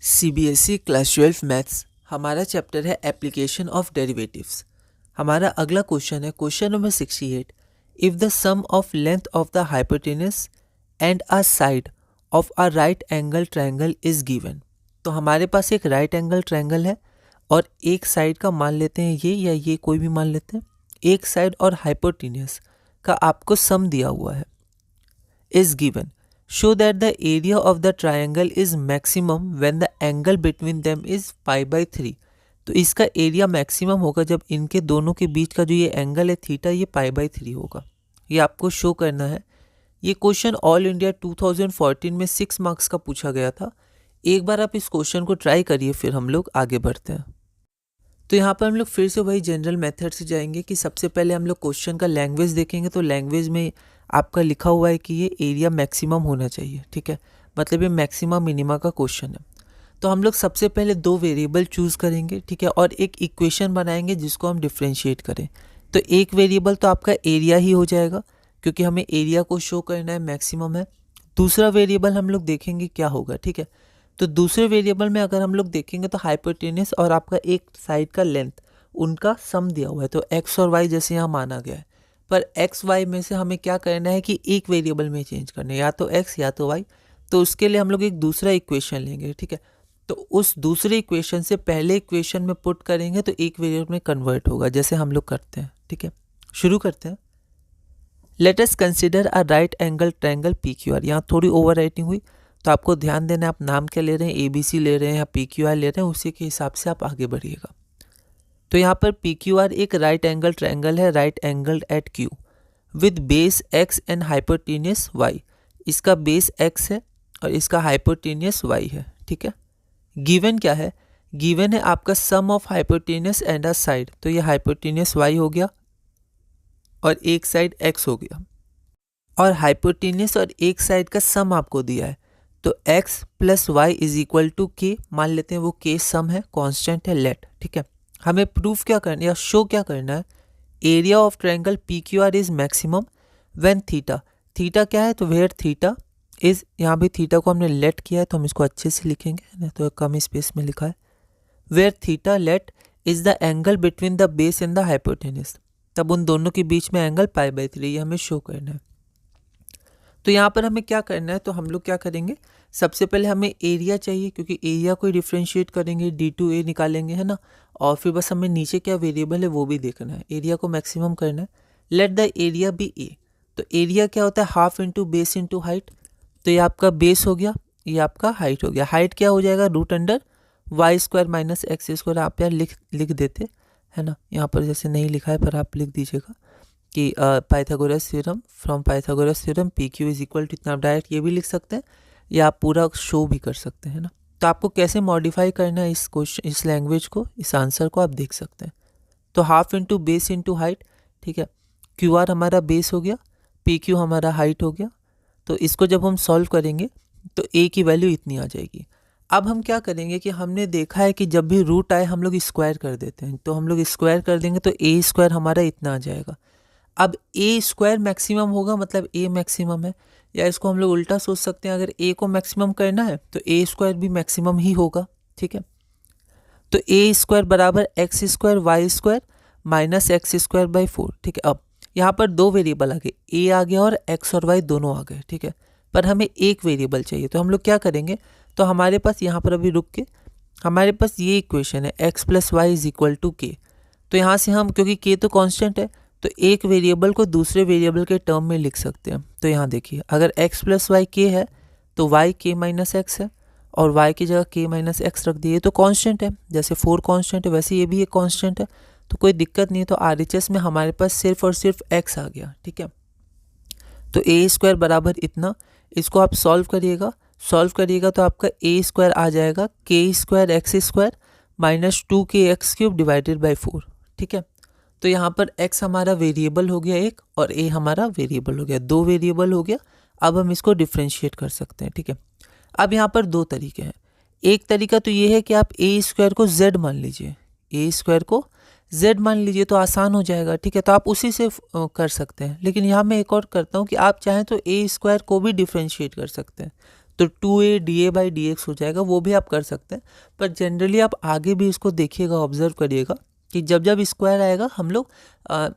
CBSE class 12 maths हमारा chapter है application of derivatives. हमारा अगला क्वेश्चन है question number 68। If the sum of length of the hypotenuse and a side of a right angle triangle is given. तो हमारे पास एक right angle triangle है और एक साइड का मान लेते हैं ये या ये कोई भी मान लेते हैं। एक साइड और हाइपोटेनस का आपको सम दिया हुआ है is given. Show that the area of the triangle is maximum when the angle between them is pi by 3. तो इसका एरिया मैक्सिमम होगा जब इनके दोनों के बीच का जो ये एंगल है थीटा ये पाई बाई 3 होगा। ये आपको शो करना है। ये क्वेश्चन ऑल इंडिया 2014 में 6 मार्क्स का पूछा गया था। एक बार आप इस क्वेश्चन को ट्राई करिए, फिर हम लोग आगे बढ़ते हैं। तो यहाँ पर हम लोग फिर से वही जनरल मेथड से जाएंगे कि सबसे पहले हम लोग क्वेश्चन का लैंग्वेज देखेंगे। तो लैंग्वेज में आपका लिखा हुआ है कि ये एरिया मैक्सिमम होना चाहिए, ठीक है, मतलब ये मैक्सिमम मिनिमा का क्वेश्चन है। तो हम लोग सबसे पहले दो वेरिएबल चूज़ करेंगे, ठीक है, और एक इक्वेशन बनाएंगे जिसको हम डिफ्रेंशिएट करें। तो एक वेरिएबल तो आपका एरिया ही हो जाएगा क्योंकि हमें एरिया को शो करना है, मैक्सिमम है। दूसरा वेरिएबल हम लोग देखेंगे क्या होगा, ठीक है। तो दूसरे वेरिएबल में अगर हम लोग देखेंगे तो हाइपोटेनस और आपका एक साइड का लेंथ उनका सम दिया हुआ है। तो एक्स और वाई जैसे यहाँ माना गया है, पर एक्स वाई में से हमें क्या करना है कि एक वेरिएबल में चेंज करना है, या तो एक्स या तो वाई। तो उसके लिए हम लोग एक दूसरा इक्वेशन लेंगे, ठीक है। तो उस दूसरे इक्वेशन से पहले इक्वेशन में पुट करेंगे तो एक वेरिएबल में कन्वर्ट होगा, जैसे हम लोग करते हैं, ठीक है। शुरू करते हैं। Let us consider a right angle triangle P Q R. यहाँ थोड़ी ओवर राइटिंग हुई तो आपको ध्यान देना है, आप नाम क्या ले रहे हैं, ABC ले रहे हैं या PQR ले रहे हैं, उसी के हिसाब से आप आगे बढ़िएगा। तो यहाँ पर PQR एक राइट एंगल ट्रायंगल है, right angle at Q with base X and hypotenuse Y। इसका बेस X है और इसका हाइपोटेनियस Y है, ठीक है। गिवन क्या है, गिवन है आपका sum of hypotenuse and a side. तो ये हाइपोटेनियस Y हो गया और एक साइड X हो गया, और हाइपोटेनियस और एक साइड का सम आपको दिया है। तो x plus y is equal to k, मान लेते हैं वो के सम है, कांस्टेंट है, लेट, ठीक है। हमें प्रूफ क्या करना है या शो क्या करना है, area of triangle P Q R is maximum when theta. Theta क्या है, तो वेयर थीटा इज, यहाँ भी थीटा को हमने लेट किया है तो हम इसको अच्छे से लिखेंगे, नहीं तो कम स्पेस में लिखा है। Where theta let is the angle between the base and the hypotenuse, तब उन दोनों के बीच में एंगल पाई बाई 3, ये हमें शो करना है। तो यहाँ पर हमें क्या करना है, तो हम लोग क्या करेंगे, सबसे पहले हमें एरिया चाहिए क्योंकि एरिया को डिफ्रेंशिएट करेंगे, D2A निकालेंगे, है ना। और फिर बस हमें नीचे क्या वेरिएबल है वो भी देखना है, एरिया को मैक्सिमम करना है। Let the area be A। तो एरिया क्या होता है, half into base into height. तो ये आपका बेस हो गया, ये आपका हाइट हो गया। हाइट क्या हो जाएगा, root under y square minus x square. आप यार लिख देते, है ना, यहाँ पर जैसे नहीं लिखा है पर आप लिख दीजिएगा कि Pythagoras theorem, from Pythagoras theorem P Q is equal to इतना। डायरेक्ट ये भी लिख सकते हैं या आप पूरा शो भी कर सकते हैं ना। तो आपको कैसे मॉडिफाई करना है इस क्वेश्चन, इस लैंग्वेज को, इस आंसर को आप देख सकते हैं। तो half into base into height, ठीक है। क्यू आर हमारा बेस हो गया, पी क्यू हमारा हाइट हो गया। तो इसको जब हम सॉल्व करेंगे तो ए की वैल्यू इतनी आ जाएगी। अब हम क्या करेंगे कि हमने देखा है कि जब भी रूट आए हम लोग स्क्वायर कर देते हैं, तो हम लोग स्क्वायर कर देंगे तो ए स्क्वायर हमारा इतना आ जाएगा। अब ए स्क्वायर मैक्सिमम होगा, मतलब ए मैक्सिमम है, या इसको हम लोग उल्टा सोच सकते हैं, अगर ए को मैक्सिमम करना है तो ए स्क्वायर भी मैक्सिमम ही होगा, ठीक है। तो ए स्क्वायर बराबर x square y square minus x square by 4, ठीक है। अब यहाँ पर दो वेरिएबल आ गए, ए आ गया और एक्स और वाई दोनों आ गए, ठीक है, पर हमें एक वेरिएबल चाहिए। तो हम लोग क्या करेंगे, तो हमारे पास यहाँ पर अभी रुक के हमारे पास ये इक्वेशन है x plus y is equal to k. तो यहाँ से हम, क्योंकि के तो कांस्टेंट है, तो एक वेरिएबल को दूसरे वेरिएबल के टर्म में लिख सकते हैं। तो यहाँ देखिए, अगर x प्लस वाई के है तो y k माइनस एक्स है, और y की जगह k माइनस एक्स रख दिए तो कांस्टेंट है, जैसे 4 कांस्टेंट है वैसे ये भी एक कांस्टेंट है, तो कोई दिक्कत नहीं है। तो RHS में हमारे पास सिर्फ और सिर्फ x आ गया, ठीक है। तो ए स्क्वायर बराबर इतना, इसको आप सॉल्व करिएगा तो आपका ए स्क्वायर आ जाएगा के square x square minus 2k x³ divided by 4, ठीक है। तो यहाँ पर x हमारा वेरिएबल हो गया एक और a हमारा वेरिएबल हो गया, दो वेरिएबल हो गया। अब हम इसको डिफ्रेंशिएट कर सकते हैं, ठीक है। अब यहाँ पर दो तरीके हैं। एक तरीका तो ये है कि आप a स्क्वायर को z मान लीजिए, a स्क्वायर को z मान लीजिए तो आसान हो जाएगा, ठीक है। तो आप उसी से कर सकते हैं, लेकिन यहाँ मैं एक और करता हूँ कि आप चाहें तो a स्क्वायर को भी डिफ्रेंशिएट कर सकते हैं। तो 2a dA/dx हो जाएगा, वो भी आप कर सकते हैं। पर जनरली आप आगे भी इसको देखिएगा, ऑब्जर्व करिएगा कि जब जब स्क्वायर आएगा हम लोग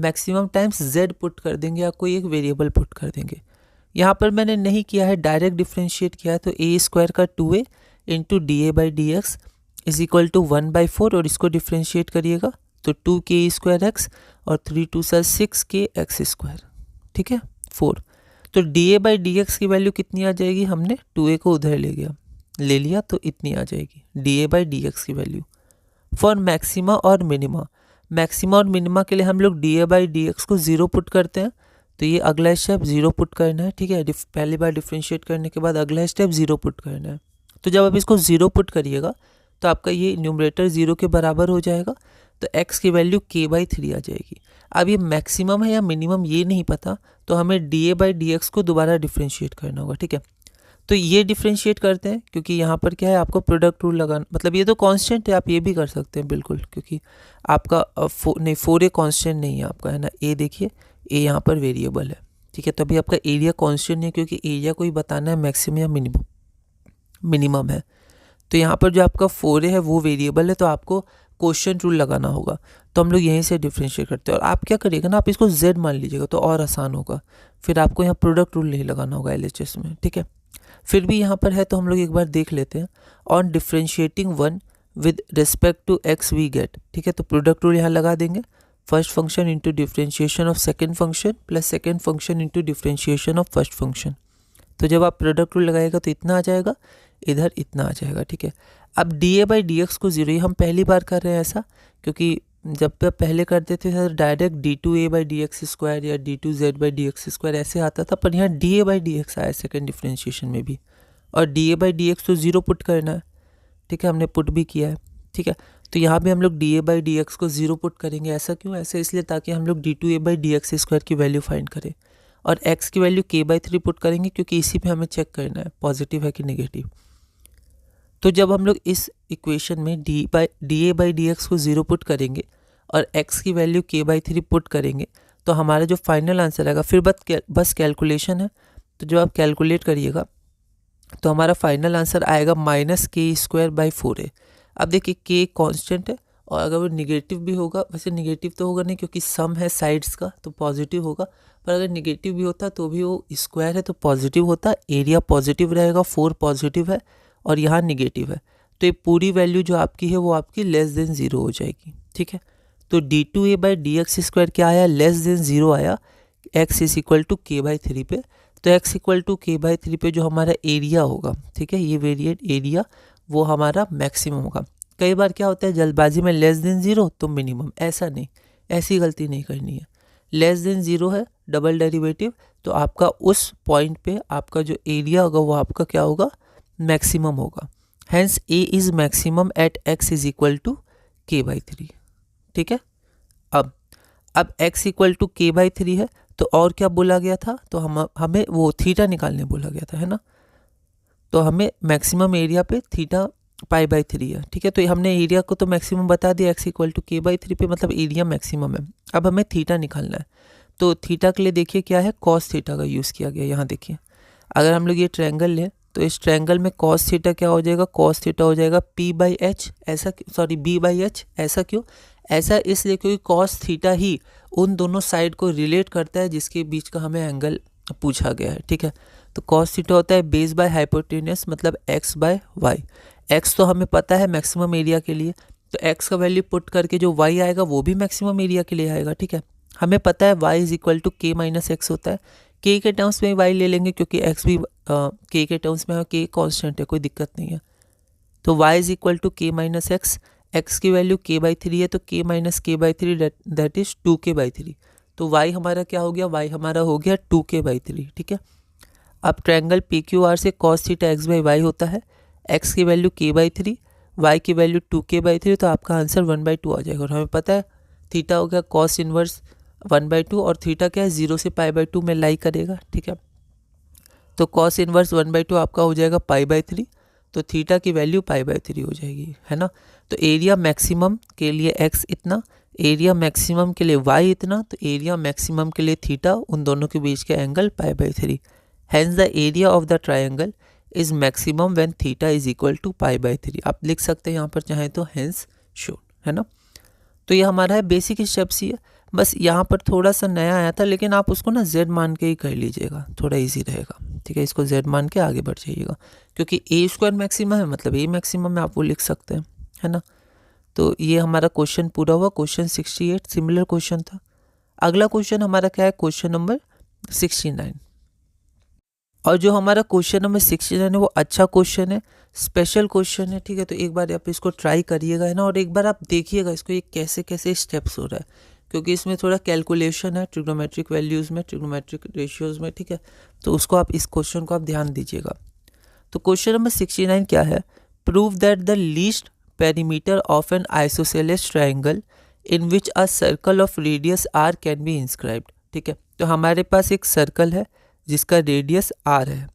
मैक्सिमम टाइम्स z पुट कर देंगे या कोई एक वेरिएबल पुट कर देंगे। यहाँ पर मैंने नहीं किया है, डायरेक्ट डिफ्रेंशिएट किया है, तो a स्क्वायर का 2a into dA/dx is equal to 1/4 और इसको डिफ्रेंशिएट करिएगा तो 2k² x और 3 2 6k x², ठीक है 4। तो dA/dx की वैल्यू कितनी आ जाएगी, हमने 2a को उधर ले लिया तो इतनी आ जाएगी dA/dx की वैल्यू। फॉर मैक्सिमा और मिनिमा, मैक्सिमा और मिनिमा के लिए हम लोग dA/dx को 0 पुट करते हैं, तो ये अगला स्टेप 0 पुट करना है, ठीक है। पहली बार डिफ्रेंशिएट करने के बाद अगला स्टेप 0 पुट करना है। तो जब आप इसको 0 पुट करिएगा तो आपका ये न्यूमरेटर 0 के बराबर हो जाएगा, तो x की वैल्यू k/3 आ जाएगी। अब ये मैक्सिमम है या मिनिमम ये नहीं पता, तो हमें dA/dx को दोबारा डिफ्रेंशिएट करना होगा, ठीक है। तो ये डिफ्रेंशिएट करते हैं क्योंकि यहाँ पर क्या है, आपको प्रोडक्ट रूल लगाना, मतलब ये तो कांस्टेंट है, आप ये भी कर सकते हैं बिल्कुल, क्योंकि आपका 4a कांस्टेंट नहीं है आपका, है ना। a देखिए, a यहाँ पर वेरिएबल है, ठीक है। तो अभी आपका एरिया कांस्टेंट नहीं है क्योंकि एरिया को ही बताना है मैक्सिमम या मिनिमम है। तो यहाँ पर जो आपका 4a है वो वेरिएबल है, तो आपको क्वोशिएंट रूल लगाना होगा। तो हम लोग यहीं से डिफ्रेंशिएट करते हैं, और आप क्या करिएगा ना, आप इसको z मान लीजिएगा तो और आसान होगा, फिर आपको यहाँ प्रोडक्ट रूल नहीं लगाना होगा LHS में, ठीक है। फिर भी यहाँ पर है तो हम लोग एक बार देख लेते हैं। On differentiating 1 with respect to x we get, ठीक है। तो प्रोडक्ट रूल यहाँ लगा देंगे, first function into differentiation of second function plus second function into differentiation of first function. तो जब आप प्रोडक्ट रूल लगाएगा तो इतना आ जाएगा, इधर इतना आ जाएगा, ठीक है। अब dA/dx को 0, ये हम पहली बार कर रहे हैं ऐसा, क्योंकि जब पे पहले करते थे सर डायरेक्ट d2a/dx² या d2z/dx² ऐसे आता था, पर यहाँ dA/dx आया सेकेंड डिफ्रेंशिएशन में भी, और dA/dx तो 0 पुट करना है, ठीक है, हमने पुट भी किया है, ठीक है। तो यहाँ भी हम लोग dA/dx को 0 पुट करेंगे। ऐसा क्यों? ऐसे इसलिए ताकि हम लोग d2a/dx² की वैल्यू फाइंड करें, और x की वैल्यू k/3 पुट करेंगे क्योंकि इसी पे हमें चेक करना है पॉजिटिव है कि नेगेटिव। तो जब हम लोग इस इक्वेशन में dA/dx को 0 पुट करेंगे और x की वैल्यू k/3 पुट करेंगे तो हमारा जो फाइनल आंसर आएगा, फिर बस कैलकुलेशन है, तो जब आप कैलकुलेट करिएगा तो हमारा फाइनल आंसर आएगा -k²/4a। अब देखिए k कांस्टेंट है, और अगर वो निगेटिव भी होगा, वैसे निगेटिव तो होगा नहीं क्योंकि सम है साइड्स का तो पॉजिटिव होगा, पर अगर निगेटिव भी होता तो भी वो स्क्वायर है तो पॉजिटिव होता, एरिया पॉजिटिव रहेगा, 4 पॉजिटिव है और यहाँ निगेटिव है, तो ये पूरी वैल्यू जो आपकी है वो आपकी <0 हो जाएगी, ठीक है। तो d2a/dx² क्या आया, <0 आया, x is equal to k/3 पे। तो x इक्वल टू k/3 पे जो हमारा एरिया होगा, ठीक है, ये वेरिएट एरिया वो हमारा मैक्सिमम होगा। कई बार क्या होता है जल्दबाजी में <0 तो मिनिमम, ऐसा नहीं, ऐसी गलती नहीं करनी है। <0 है डबल डेरिवेटिव, तो आपका उस पॉइंट पे आपका जो एरिया होगा वो आपका क्या होगा, मैक्सिमम होगा। Hence a is maximum at x is equal to k/3, ठीक है। अब x इक्वल टू k/3 है, तो और क्या बोला गया था, तो हमें वो थीटा निकालने बोला गया था, है ना। तो हमें मैक्सिमम एरिया पे थीटा π/3 है, ठीक है। तो हमने एरिया को तो मैक्सिमम बता दिया, x इक्वल टू k/3 पे, मतलब एरिया मैक्सिमम है। अब हमें थीटा निकालना है, तो थीटा के लिए देखिए क्या है, cos थीटा का यूज़ किया गया। यहाँ देखिए, अगर हम लोग ये ट्रायंगल लें तो इस ट्रायंगल में cos थीटा क्या हो जाएगा, cos थीटा हो जाएगा p/h, ऐसा सॉरी b/h। ऐसा क्यों? ऐसा इसलिए क्योंकि cos थीटा ही उन दोनों साइड को रिलेट करता है जिसके बीच का हमें एंगल पूछा गया है, ठीक है। तो cos थीटा होता है बेस बाय हाइपोटेन्यूस, मतलब x/y। x तो हमें पता है मैक्सिमम एरिया के लिए, तो x का वैल्यू पुट करके जो y आएगा वो भी मैक्सिमम एरिया के लिए आएगा, ठीक है। हमें पता है y is equal to k-x होता है, k के टर्म्स में y ले लेंगे क्योंकि x भी k के टर्म्स में है, k कांस्टेंट है, कोई दिक्कत नहीं है। तो y is equal to k-x, x की वैल्यू k/3 है, तो k-k/3 दैट इज 2k/3। तो y हमारा क्या हो गया, y हमारा हो गया 2k/3, ठीक है। अब ट्रायंगल PQR से cos थीटा x/y होता है, x की वैल्यू k/3, y की वैल्यू 2k/3, तो आपका आंसर 1/2 आ जाएगा। और हमें पता है थीटा हो गया cos इनवर्स 1/2, और थीटा क्या है 0 से π/2 में लाई करेगा, ठीक है। तो cos इनवर्स 1/2 आपका हो जाएगा π/3, तो थीटा की वैल्यू π/3 हो जाएगी, है ना। तो एरिया मैक्सिमम के लिए x इतना, एरिया मैक्सिमम के लिए y इतना, तो एरिया मैक्सिमम के लिए थीटा, उन दोनों के बीच का angle π/3। Hence the area of the triangle is maximum when theta is equal to π/3। आप लिख सकते हैं यहाँ पर चाहे तो हेंस शोन, है ना। तो ये हमारा है बेसिक स्टेप्स ही है, बस यहाँ पर थोड़ा सा नया आया था, लेकिन आप उसको ना z मान के ही कर लीजिएगा, थोड़ा इजी रहेगा, ठीक है। इसको z मान के आगे बढ़ जाइएगा, क्योंकि a² मैक्सिमम है, मतलब a मैक्सिमम में आप वो लिख सकते हैं, है ना। तो ये हमारा क्वेश्चन पूरा हुआ, क्वेश्चन 68 सिमिलर क्वेश्चन था। अगला क्वेश्चन हमारा क्या है, क्वेश्चन नंबर 69। और जो हमारा क्वेश्चन नंबर 69 है वो अच्छा क्वेश्चन है, स्पेशल क्वेश्चन है, ठीक है। तो एक बार आप इसको ट्राई करिएगा, है ना, और एक बार आप देखिएगा इसको ये कैसे कैसे स्टेप्स हो रहा है, क्योंकि इसमें थोड़ा कैलकुलेशन है ट्रिग्नोमेट्रिक वैल्यूज़ में, ट्रिग्नोमेट्रिक रेशियोज़ में, ठीक है। तो उसको आप इस क्वेश्चन को आप ध्यान दीजिएगा। तो क्वेश्चन नंबर 69 क्या है, prove that the least perimeter of N isosceles triangle in which a circle of radius r can be inscribed, ठीक है। तो हमारे पास एक सर्कल है जिसका रेडियस r है।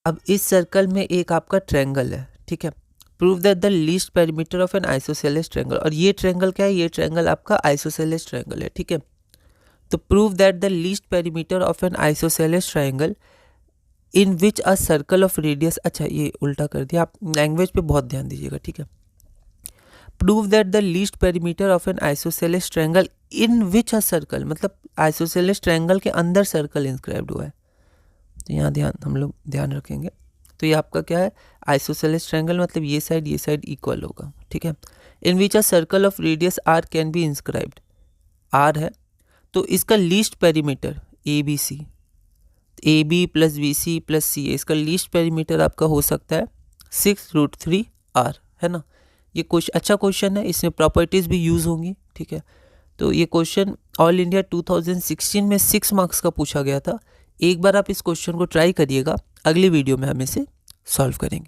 अब इस सर्कल में एक आपका ट्रायंगल है, ठीक है। Prove that the least perimeter of N isosceles triangle, और ये ट्रायंगल क्या है, ये ट्रायंगल आपका आइसोसेलेस ट्रायंगल है, ठीक है। तो prove that the least perimeter of N isosceles triangle in which a circle of radius, अच्छा ये उल्टा कर दिया, आप लैंग्वेज पे बहुत ध्यान दीजिएगा, ठीक है। Prove that the least perimeter of N isosceles triangle in which a circle, मतलब आइसोसेलेस ट्रायंगल के अंदर सर्कल इंस्क्राइब्ड हुआ है। तो यहाँ हम लोग ध्यान रखेंगे। तो ये आपका क्या है, आइसोसेलेस ट्रायंगल, मतलब ये साइड इक्वल होगा, ठीक है। In which a circle of radius r can be inscribed, r है, तो इसका least perimeter ABC, AB + BC + CA, इसका लीस्ट पेरीमीटर आपका हो सकता है 6√3r, है ना। ये अच्छा क्वेश्चन है, इसमें प्रॉपर्टीज़ भी यूज़ होंगी, ठीक है। तो ये क्वेश्चन ऑल इंडिया 2016 में 6 मार्क्स का पूछा गया था। एक बार आप इस क्वेश्चन को ट्राई करिएगा, अगली वीडियो में हम इसे सॉल्व करेंगे।